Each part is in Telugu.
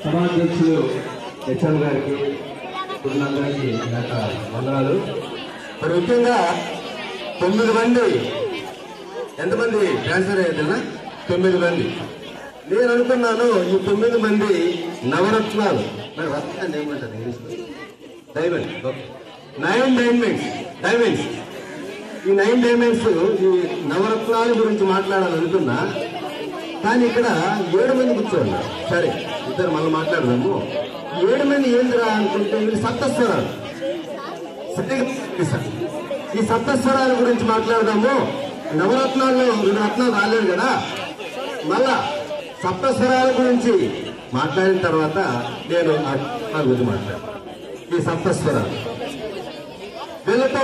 సభాధ్యక్షులు హెచ్ఎం గారికి కుటుంబానికి వందనాలు. మరి ముఖ్యంగా 9 మంది, ఎంతమంది ట్రాన్స్ఫర్ అయ్యేదన్నా 9 మంది. నేను అనుకున్నాను ఈ 9 మంది నవరత్నాలు, మరి రత్నాన్ని ఏమంటారు ఇంగ్లీష్లో? డైమండ్. Okay, 9 diamonds. ఈ 9 డైమండ్స్ ఈ నవరత్నాల గురించి మాట్లాడాలనుకున్నా, కానీ ఇక్కడ 7 మంది కూర్చోన్నారు. సరే, ఇద్దరు మళ్ళీ మాట్లాడదాము. 7 మంది ఏందిరా అనుకుంటే వీళ్ళు సప్తస్వరాలు. ఈ సప్తస్వరాల గురించి మాట్లాడదాము. నవరత్నాల్లో 2 రత్నాలు రాలేదు కదా, మళ్ళా సప్తస్వరాల గురించి మాట్లాడిన తర్వాత నేను ఆ గురించి మాట్లాడాను. ఈ సప్తస్వరాలు వీళ్ళతో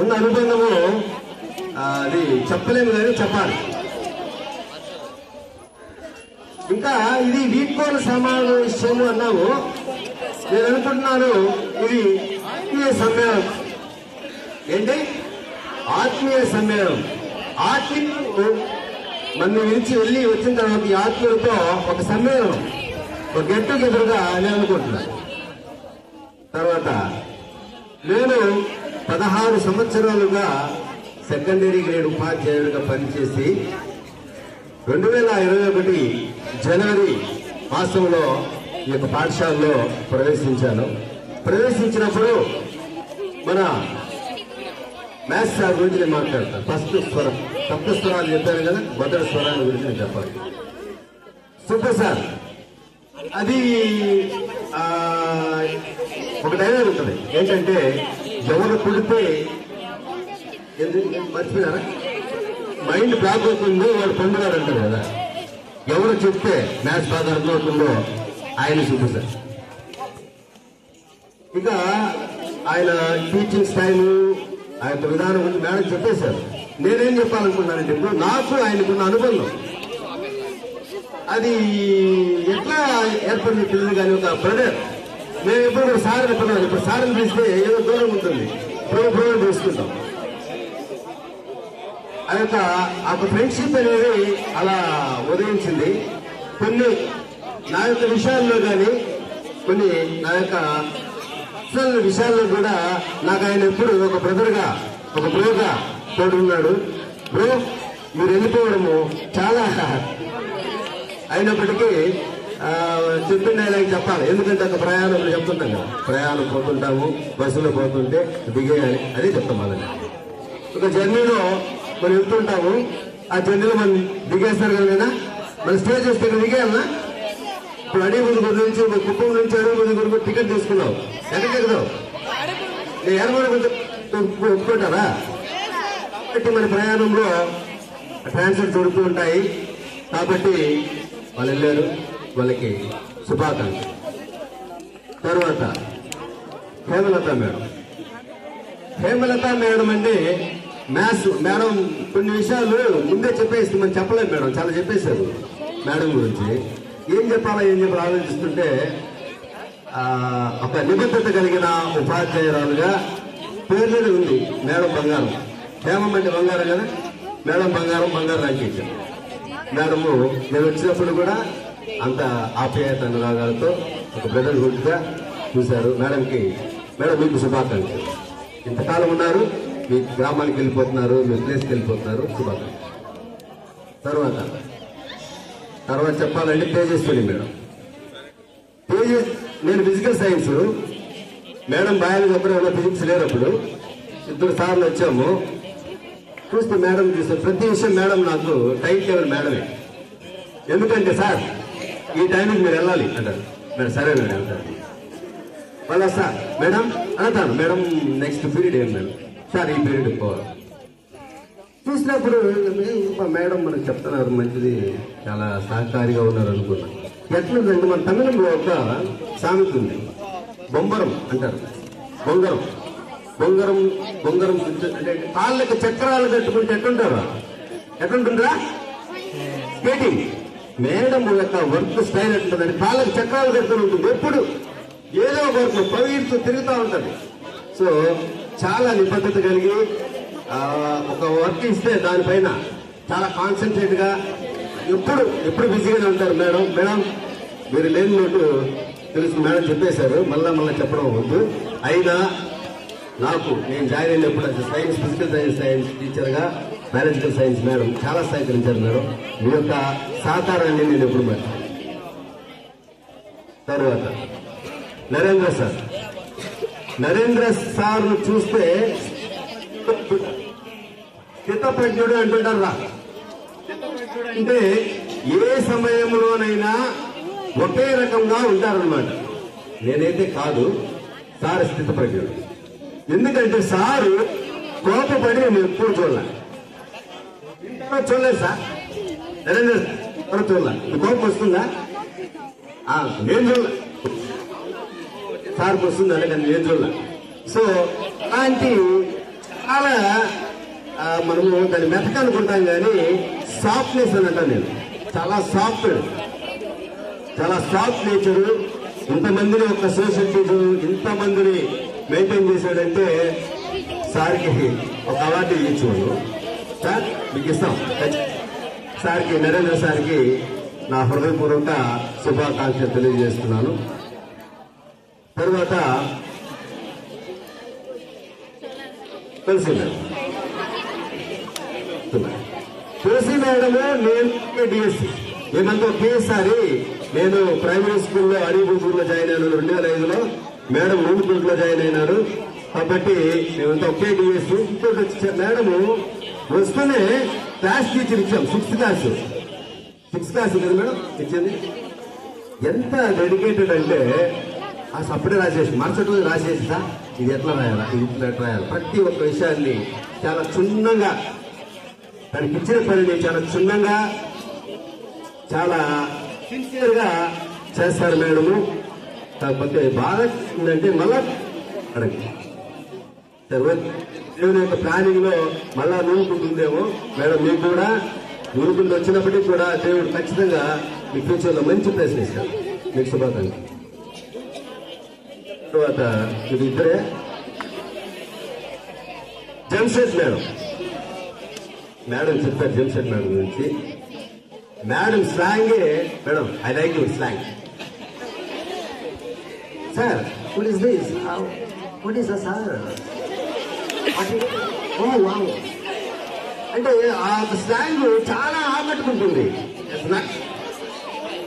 ఉన్న అనుబంధము అది చెప్పలేము కానీ చెప్పాలి. ఇంకా ఇది వీడ్కోలు సమావేశము అన్నాము. నేను అనుకుంటున్నాను ఇది ఆత్మీయ సమ్మేళనం. ఏంటి? ఆత్మీయ సమ్మేళనం. ఆత్మీయులు మన నుంచి వెళ్ళి వచ్చిన తర్వాత ఈ ఆత్మీయులతో ఒక సమ్మేళనం, ఒక గెట్ టుగెదర్గా నేను అనుకుంటున్నాను. తర్వాత నేను 16 సంవత్సరాలుగా సెకండరీ గ్రేడ్ ఉపాధ్యాయుడిగా పనిచేసి 2021 జనవరి మాసంలో ఈ యొక్క పాఠశాలలో ప్రవేశించాను. ప్రవేశించినప్పుడు మన మ్యాథ్స్ సార్ గురించి నేను మాట్లాడతాను. ఫస్ట్ స్వరం, సప్త స్వరాలు చెప్పాను కదా, మొదటి స్వరాల గురించి నేను చెప్పాలి. సూపర్ సార్, అది ఒక డైలాగ్ ఉంటుంది. ఏంటంటే, ఎవరు పుడితే మర్చిపోయారా, మైండ్ బ్లాక్ అవుతుందో వాడు పొందుగాడు అంటారు కదా. ఎవరు చెప్తే మ్యాథ్స్ బాగా అర్థమవుతుందో ఆయన సూపర్ సార్. ఇక ఆయన టీచింగ్ స్టైల్, ఆయన విధానం గురించి మేడం చెప్పేశారు. నేనేం చెప్పాలనుకున్నానంటే, ఇప్పుడు నాకు ఆయనకున్న అనుబంధం అది ఎట్లా ఏర్పడింది తెలియదు కానీ ఒక బ్రదర్. మేము ఎప్పుడు కూడా సార్ చెప్పినాను. ఇప్పుడు సార్ని పిలిస్తే ఏదో దూరం ఉంటుంది, ప్రోగ్రాం తీసుకుంటాం. ఆ యొక్క ఫ్రెండ్షిప్ అనేది అలా ఉదయించింది. కొన్ని నా యొక్క విషయాల్లో కానీ, కొన్ని నా యొక్క విషయాల్లో కూడా నాకు ఆయన ఎప్పుడు ఒక బ్రదర్గా, ఒక బ్రోగా తోడున్నాడు. బ్రో, మీరు వెళ్ళిపోవడము చాలా అయినప్పటికీ చెప్పిన ఆయన చెప్పాలి. ఎందుకంటే ఒక ప్రయాణంలో చెప్తుంటాం కదా, ప్రయాణం పోతుంటాము, బస్సులో పోతుంటే దిగేయాలి, అదే చెప్తాం. అలా ఒక జర్నీలో మనం వెళ్తుంటాము, ఆ జర్నీలో మనం దిగేస్తారు కదా, మన స్టేజ్ వస్తే దిగేయాలన్నా. ఇప్పుడు అడిగురు నుంచి, కుప్పం నుంచి అడుగురు టికెట్ తీసుకున్నావు, ఎక్కడికి ఎక్కుదావు? నేను ఎర్రగొండ ఒప్పుకుంటారా? కాబట్టి మన ప్రయాణంలో ట్రాన్స్ఫర్ జరుగుతూ ఉంటాయి. కాబట్టి వాళ్ళు వెళ్ళారు, వాళ్ళకి శుభాకాంక్షలు. తర్వాత హేమలత మేడం. హేమలత మేడం అంటే మ్యాథ్స్ మేడం కొన్ని విషయాలు ముందే చెప్పేసి మనం చెప్పలేము మేడం, చాలా చెప్పేశారు మేడం గురించి. ఏం చెప్పాలో ఆలోచిస్తుంటే, ఒక నిబద్ధత కలిగిన ఉపాధ్యాయురాలుగా పేర్లోనే ఉంది మేడం బంగారం. హేమం అంటే బంగారం కదా, మేడం బంగారం రాయించారు. మేడము నేను వచ్చినప్పుడు కూడా అంత ఆప్యాయత అనురాగాలతో ఒక బ్రదర్ హుడ్గా చూశారు. మేడం మీకు శుభాకాంక్షలు. ఇంతకాలం ఉన్నారు, మీ గ్రామానికి వెళ్ళిపోతున్నారు, మీ ప్లేస్కి వెళ్ళిపోతున్నారు, శుభాకాంక్షలు. తర్వాత చెప్పాలంటే తేజస్విని మేడం. నేను ఫిజికల్ సైన్స్, మేడం బయాలజీ ఒకరే ఉన్న, ఫిజిక్స్ లేనప్పుడు 2 సార్లు వచ్చాము. చూస్తే మేడం చూస్తే ప్రతి విషయం మేడం నాకు టైం టేబుల్ మేడమే. ఎందుకంటే సార్ ఈ టైంకి మీరు వెళ్ళాలి అంటారు. మేడం సరే మేడం వెళ్తారు. వాళ్ళ సార్ మేడం అంటాను, మేడం నెక్స్ట్ పీరియడ్ ఏం మేడం, సార్ ఈ పీరియడ్ పోవాలి. చూసినప్పుడు మేడం మనకు చెప్తున్నారు, మంచిది, చాలా సహకారిగా ఉన్నారు అనుకున్నాను. ఎట్లుందంటే మన తమిళంలో ఒక సామెత ఉంది, బొంబరం అంటారు. బొంగరం అంటే కాళ్ళకి చక్రాలు కట్టుకుంటే ఎట్లుంటుందా స్కేటింగ్. మేడం యొక్క వర్క్ స్టైల్ ఎట్లుంటుందంటే కాళ్ళకి చక్రాలు కట్టుకుని ఉంటుంది. ఎప్పుడు ఏదో ఒక వర్క్ పవిత్ర తిరుగుతూ ఉంటుంది. సో చాలా నిబద్ధత కలిగి ఒక వర్క్ ఇస్తే దానిపైన చాలా కాన్సన్ట్రేట్ గా ఎప్పుడు బిజీగానే ఉంటారు మేడం. మీరు లేని లోటు తెలుసు, మేడం చెప్పేశారు, మళ్ళా చెప్పడం వద్దు. అయినా నాకు నేను జాయిన్ అయినప్పుడు సైన్స్, ఫిజికల్ సైన్స్ టీచర్గా మేనేజికల్ సైన్స్ మేడం చాలా సహకరించారు మేడం. మీ యొక్క సహకారాన్ని నేను ఎప్పుడు మర్చిపోయాను. తర్వాత నరేంద్ర సార్ను చూస్తే స్థితప్రజ్ఞుడు అంటుంటారు రా. అంటే ఏ సమయంలోనైనా ఒకే రకంగా ఉంటారనమాట. నేనైతే కాదు, సార్ స్థితప్రజ్ఞుడు. ఎందుకంటే సారు కోపపడి నేను ఎప్పుడు చూడలేదు సార్. నరేంద్ర చూడలే. కోపం వస్తుందా? నేను చూడలే. సార్కి వస్తుంది అంటే నేను చూడలే. సో అలాంటి చాలా మనము దాన్ని మెతకనుకుంటాం కానీ సాఫ్ట్నెస్ అని అంటాను నేను. చాలా సాఫ్ట్ నేచరు. ఇంతమందిని ఒక సోషల్ టీచర్ ఇంతమందిని మెయింటైన్ చేశాడంటే సార్కి ఒక అవార్డు ఇచ్చు. సార్ మీకు ఇస్తాం. సార్కి, నరేంద్ర సార్కి నా హృదయపూర్వక శుభాకాంక్షలు తెలియజేస్తున్నాను. తర్వాత తులసి మేడము, నేను డిఎస్సి, మేమంతా ఒకేసారి. నేను ప్రైమరీ స్కూల్లో అడిగుంటూరులో జాయిన్ అయినాను 2005లో. మేడం ఊరుకుంట్లో జాయిన్ అయినారు. కాబట్టి మేమంతా ఒకే డిఎస్సి. ఇంకోటి వచ్చి మేడము వస్తూనే క్లాస్ టీచర్ ఇచ్చాం. 6th క్లాస్ కదా మేడం ఇచ్చింది. ఎంత డెడికేటెడ్ అంటే అప్పుడే రాసేసి, మరుసటి రోజు రాసేసి, సార్ ఇది ఎట్లా రాయాలా, ఇది ఇట్లా రాయాలి, ప్రతి ఒక్క విషయాన్ని చాలా క్షుణ్ణంగా, దానికి ఇచ్చిన పనిని చాలా క్షుణ్ణంగా, చాలా సిన్సియర్ గా చేస్తారు మేడము. కాకపోతే బాగా ఏంటంటే మళ్ళా దేవుని యొక్క ప్లానింగ్ లో మళ్ళా నూరుకుంటుందేమో మేడం. మీకు కూడా నూరుకుంటూ వచ్చినప్పటికీ కూడా దేవుడు ఖచ్చితంగా మీ ఫ్యూచర్ లో మంచి ప్లేస్ ఇస్తారు. మీకు శుభాకాంక్షలు. తర్వాత ఇది ఇద్దరే జంషెడ్ మేడం చెప్పారు. జంషెడ్ మేడం గురించి మేడం స్లాంగే madam. I like your slang sir. What is this? What is sir? అంటే ఆ స్లాంగ్ చాలా ఆకట్టుకుంటుంది.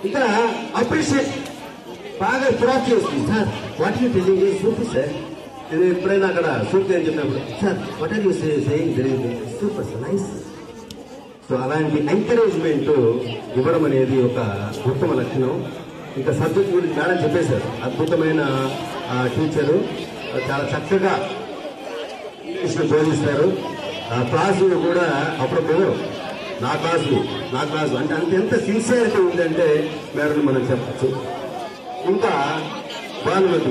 ఇంకా అప్రిషియేట్ బాగా క్రాస్ చేస్తుంది. Sir what you telling is super sir. నేను ఎప్పుడైనా అక్కడ సూపర్ అని చెప్పినప్పుడు, sir what are you saying super sir, nice. So అలాంటి ఎంకరేజ్మెంట్ ఇవ్వడం అనేది ఒక ఉత్తమ లక్షణం. ఇంకా సబ్జెక్ట్ గురించి మేడం చెప్పేశారు. అద్భుతమైన టీచరు, చాలా చక్కగా ఇంగ్లీష్లో బోధిస్తారు. క్లాసులు కూడా అప్పుడప్పుడు నా క్లాసు అంటే ఎంత సిన్సియారిటీ ఉందంటే మేడం మనం చెప్పచ్చు. ఇంకా భానుమతి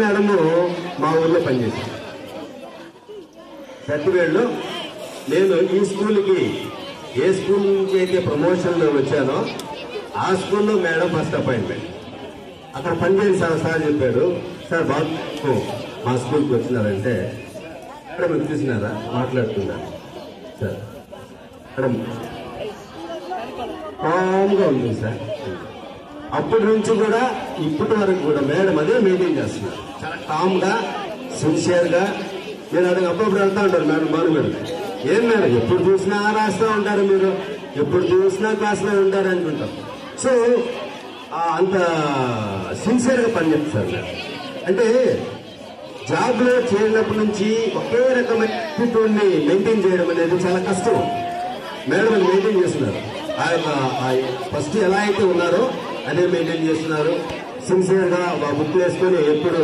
మేడము మా ఊళ్ళో పనిచేశారు. సత్యవేడులో. నేను ఈ స్కూల్కి ఏ స్కూల్ నుంచి అయితే ప్రమోషన్లో వచ్చానో ఆ స్కూల్లో మేడం ఫస్ట్ అపాయింట్మెంట్. అక్కడ పనిచేసి సార్ చెప్పాడు, సార్ బాబు మా స్కూల్కి వచ్చినారంటే మేడం మీరు చూసినారా మాట్లాడుతున్నారు సార్. మేడం కామ్గా ఉంది సార్. అప్పటి నుంచి కూడా ఇప్పటి వరకు కూడా మేడం అదే మెయింటైన్ చేస్తున్నారు. చాలా కామ్ గా, సిన్సియర్ గా. నేను అడిగి అప్పుడప్పుడు వెళ్తా ఉంటారు మేడం. మేడం ఏం మేడం ఎప్పుడు చూసినా రాస్తూ ఉంటారు, మీరు ఎప్పుడు చూసినా క్లాస్లో ఉంటారు అనుకుంటాం. సో అంత సిన్సియర్ గా పనిచేస్తారు మేడం. అంటే జాబ్ లో చేరినప్పటి నుంచి ఒకే రకమైన యాటిట్యూడ్ని మెయింటైన్ చేయడం అనేది చాలా కష్టం. మేడం అది మెయింటైన్ చేస్తున్నారు. ఫస్ట్ ఎలా అయితే ఉన్నారో అదే మెయింటైన్ చేస్తున్నారు. సిన్సియర్ గా బుక్ వేసుకొని ఎప్పుడు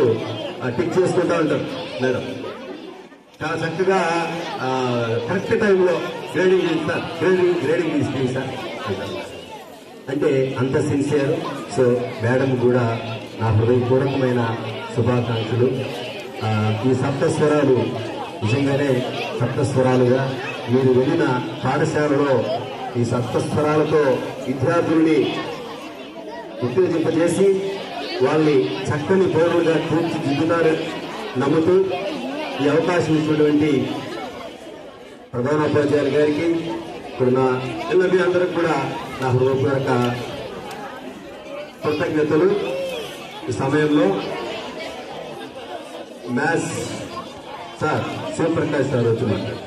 టిక్ చేసుకుంటా ఉంటారు మేడం. చాలా చక్కగా కరెక్ట్ టైంలో గ్రేడింగ్ చేస్తారు. గ్రేడింగ్ తీసుకుంది సార్ అంటే అంత సిన్సియర్. సో మేడం కూడా నా హృదయపూర్వకమైన శుభాకాంక్షలు. ఈ సప్తస్వరాలు నిజంగానే సప్తస్వరాలుగా మీరు వెళ్ళిన పాఠశాలలో ఈ సప్తస్వరాలతో విద్యార్థుల్ని ఉత్తేజింపజేసి వాళ్ళని చక్కని పౌరులుగా తీర్చిదిద్దుతారని నమ్ముతూ ఈ అవకాశం ఇచ్చినటువంటి ప్రధానోపాధ్యాయులు గారికి, ఇప్పుడు నా ఎల్ఎంబి అందరికి కూడా నా హృదయపూర్వక కృతజ్ఞతలు. ఈ సమయంలో మ్యాథ్స్ సార్ శివప్రకాష్ సార్ వచ్చి మాట్లాడారు.